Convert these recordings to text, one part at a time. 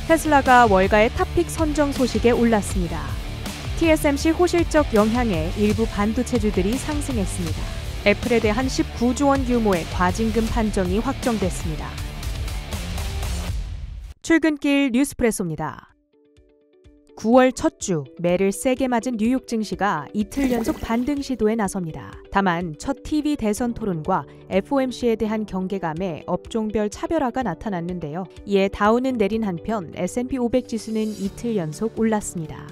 테슬라가 월가의 탑픽 선정 소식에 올랐습니다. TSMC 호실적 영향에 일부 반도체주들이 상승했습니다. 애플에 대한 19조 원 규모의 과징금 판정이 확정됐습니다. 출근길 뉴스프레소입니다. 9월 첫 주 매를 세게 맞은 뉴욕 증시가 이틀 연속 반등 시도에 나섭니다. 다만 첫 TV 대선 토론과 FOMC에 대한 경계감에 업종별 차별화가 나타났는데요. 이에 다우는 내린 한편 S&P 500 지수는 이틀 연속 올랐습니다.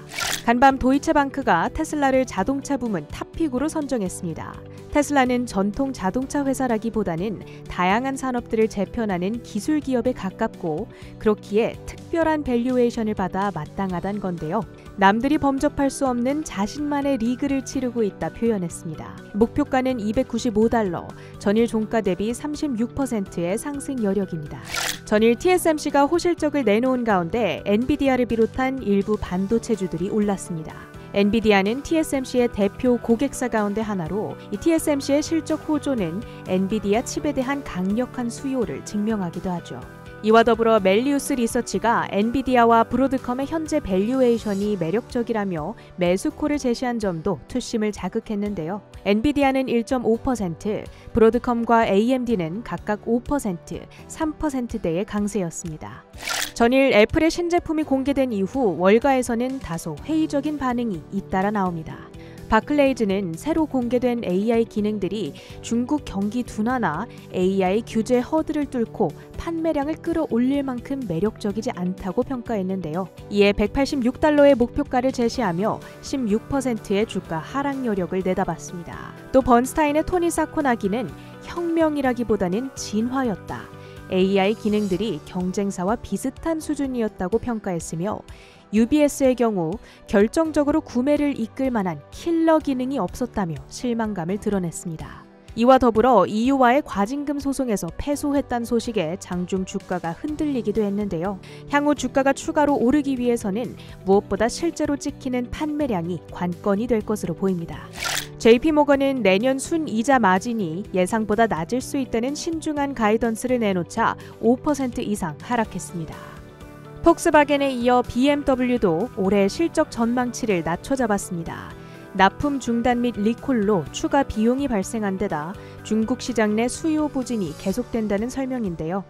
간밤 도이체방크가 테슬라를 자동차 부문 탑픽으로 선정했습니다. 테슬라는 전통 자동차 회사라기보다는 다양한 산업들을 재편하는 기술 기업에 가깝고 그렇기에 특별한 밸류에이션을 받아 마땅하다는 건데요. 남들이 범접할 수 없는 자신만의 리그를 치르고 있다 표현했습니다. 목표가는 $295, 전일 종가 대비 36%의 상승 여력입니다. 전일 TSMC가 호실적을 내놓은 가운데 엔비디아를 비롯한 일부 반도체주들이 올랐습니다. 엔비디아는 TSMC의 대표 고객사 가운데 하나로 이 TSMC의 실적 호조는 엔비디아 칩에 대한 강력한 수요를 증명하기도 하죠. 이와 더불어 멜리우스 리서치가 엔비디아와 브로드컴의 현재 밸류에이션이 매력적이라며 매수콜을 제시한 점도 투심을 자극했는데요. 엔비디아는 1.5%, 브로드컴과 AMD는 각각 5%, 3%대의 강세였습니다. 전일 애플의 신제품이 공개된 이후 월가에서는 다소 회의적인 반응이 잇따라 나옵니다. 바클레이즈는 새로 공개된 AI 기능들이 중국 경기 둔화나 AI 규제 허들을 뚫고 판매량을 끌어올릴 만큼 매력적이지 않다고 평가했는데요. 이에 $186의 목표가를 제시하며 16%의 주가 하락 여력을 내다봤습니다. 또 번스타인의 토니 사코나기는 혁명이라기보다는 진화였다. AI 기능들이 경쟁사와 비슷한 수준이었다고 평가했으며 UBS의 경우 결정적으로 구매를 이끌 만한 킬러 기능이 없었다며 실망감을 드러냈습니다. 이와 더불어 EU와의 과징금 소송에서 패소했다는 소식에 장중 주가가 흔들리기도 했는데요. 향후 주가가 추가로 오르기 위해서는 무엇보다 실제로 찍히는 판매량이 관건이 될 것으로 보입니다. JP모건은 내년 순이자 마진이 예상보다 낮을 수 있다는 신중한 가이던스를 내놓자 5% 이상 하락했습니다. 폭스바겐에 이어 BMW도 올해 실적 전망치를 낮춰잡았습니다. 납품 중단 및 리콜로 추가 비용이 발생한 데다 중국 시장 내 수요 부진이 계속된다는 설명인데요.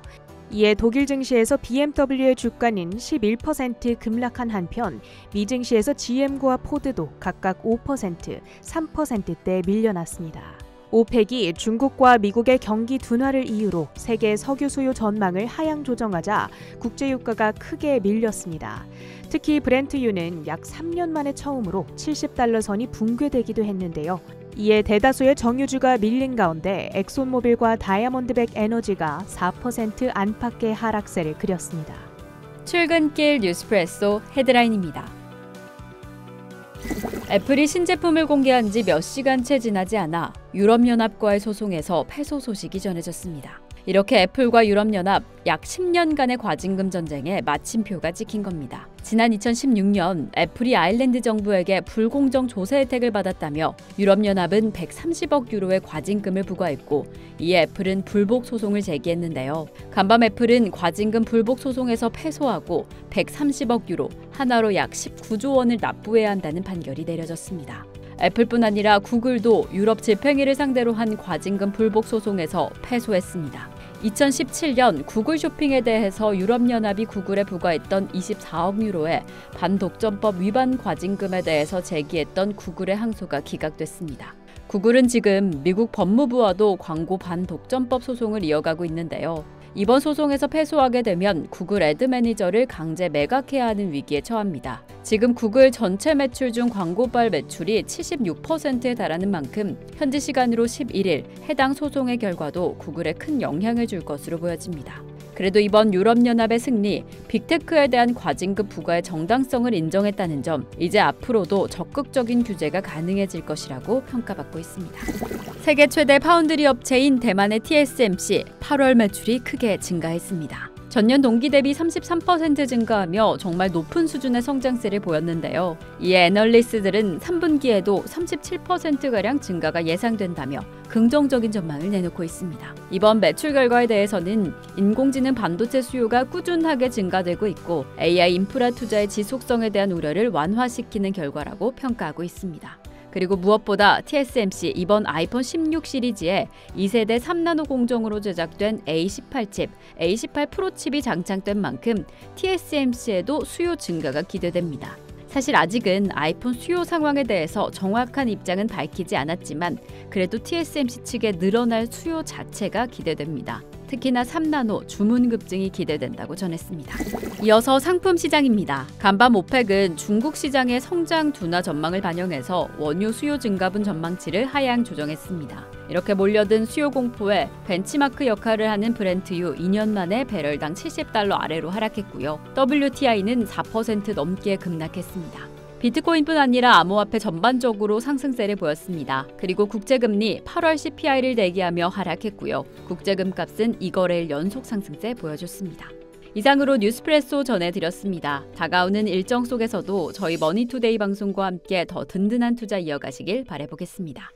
이에 독일 증시에서 BMW의 주가는 11% 급락한 한편 미 증시에서 GM과 포드도 각각 5%, 3%대 밀려났습니다. 오펙이 중국과 미국의 경기 둔화를 이유로 세계 석유 수요 전망을 하향 조정하자 국제유가가 크게 밀렸습니다. 특히 브렌트유는 약 3년 만에 처음으로 $70 선이 붕괴되기도 했는데요. 이에 대다수의 정유주가 밀린 가운데 엑손모빌과 다이아몬드백 에너지가 4% 안팎의 하락세를 그렸습니다. 출근길 뉴스프레소 헤드라인입니다. 애플이 신제품을 공개한 지 몇 시간채 지나지 않아 유럽연합과의 소송에서 패소 소식이 전해졌습니다. 이렇게 애플과 유럽연합 약 10년간의 과징금 전쟁에 마침표가 찍힌 겁니다. 지난 2016년 애플이 아일랜드 정부에게 불공정 조세 혜택을 받았다며 유럽연합은 130억 유로의 과징금을 부과했고 이에 애플은 불복 소송을 제기했는데요. 간밤 애플은 과징금 불복 소송에서 패소하고 130억 유로, 하나로 약 19조 원을 납부해야 한다는 판결이 내려졌습니다. 애플뿐 아니라 구글도 유럽 집행위를 상대로 한 과징금 불복 소송에서 패소했습니다. 2017년 구글 쇼핑에 대해서 유럽연합이 구글에 부과했던 24억 유로의 반독점법 위반 과징금에 대해서 제기했던 구글의 항소가 기각됐습니다. 구글은 지금 미국 법무부와도 광고 반독점법 소송을 이어가고 있는데요. 이번 소송에서 패소하게 되면 구글 애드 매니저를 강제 매각해야 하는 위기에 처합니다. 지금 구글 전체 매출 중 광고발 매출이 76%에 달하는 만큼 현지 시간으로 11일 해당 소송의 결과도 구글에 큰 영향을 줄 것으로 보여집니다. 그래도 이번 유럽연합의 승리, 빅테크에 대한 과징금 부과의 정당성을 인정했다는 점, 이제 앞으로도 적극적인 규제가 가능해질 것이라고 평가받고 있습니다. 세계 최대 파운드리 업체인 대만의 TSMC 8월 매출이 크게 증가했습니다. 전년 동기 대비 33% 증가하며 정말 높은 수준의 성장세를 보였는데요. 이에 애널리스트들은 3분기에도 37%가량 증가가 예상된다며 긍정적인 전망을 내놓고 있습니다. 이번 매출 결과에 대해서는 인공지능 반도체 수요가 꾸준하게 증가되고 있고 AI 인프라 투자의 지속성에 대한 우려를 완화시키는 결과라고 평가하고 있습니다. 그리고 무엇보다 TSMC 이번 아이폰 16 시리즈에 2세대 3나노 공정으로 제작된 A18 칩, A18 프로 칩이 장착된 만큼 TSMC에도 수요 증가가 기대됩니다. 사실 아직은 아이폰 수요 상황에 대해서 정확한 입장은 밝히지 않았지만 그래도 TSMC 측의 늘어날 수요 자체가 기대됩니다. 특히나 3나노 주문 급증이 기대된다고 전했습니다. 이어서 상품 시장입니다. 간밤 오펙은 중국 시장의 성장 둔화 전망을 반영해서 원유 수요 증가분 전망치를 하향 조정했습니다. 이렇게 몰려든 수요 공포에 벤치마크 역할을 하는 브렌트유 2년 만에 배럴당 $70 아래로 하락했고요. WTI는 4% 넘게 급락했습니다. 비트코인뿐 아니라 암호화폐 전반적으로 상승세를 보였습니다. 그리고 국제금리 8월 CPI를 대기하며 하락했고요. 국제금값은 2거래일 연속 상승세 보여줬습니다. 이상으로 뉴스프레소 전해드렸습니다. 다가오는 일정 속에서도 저희 머니투데이 방송과 함께 더 든든한 투자 이어가시길 바라보겠습니다.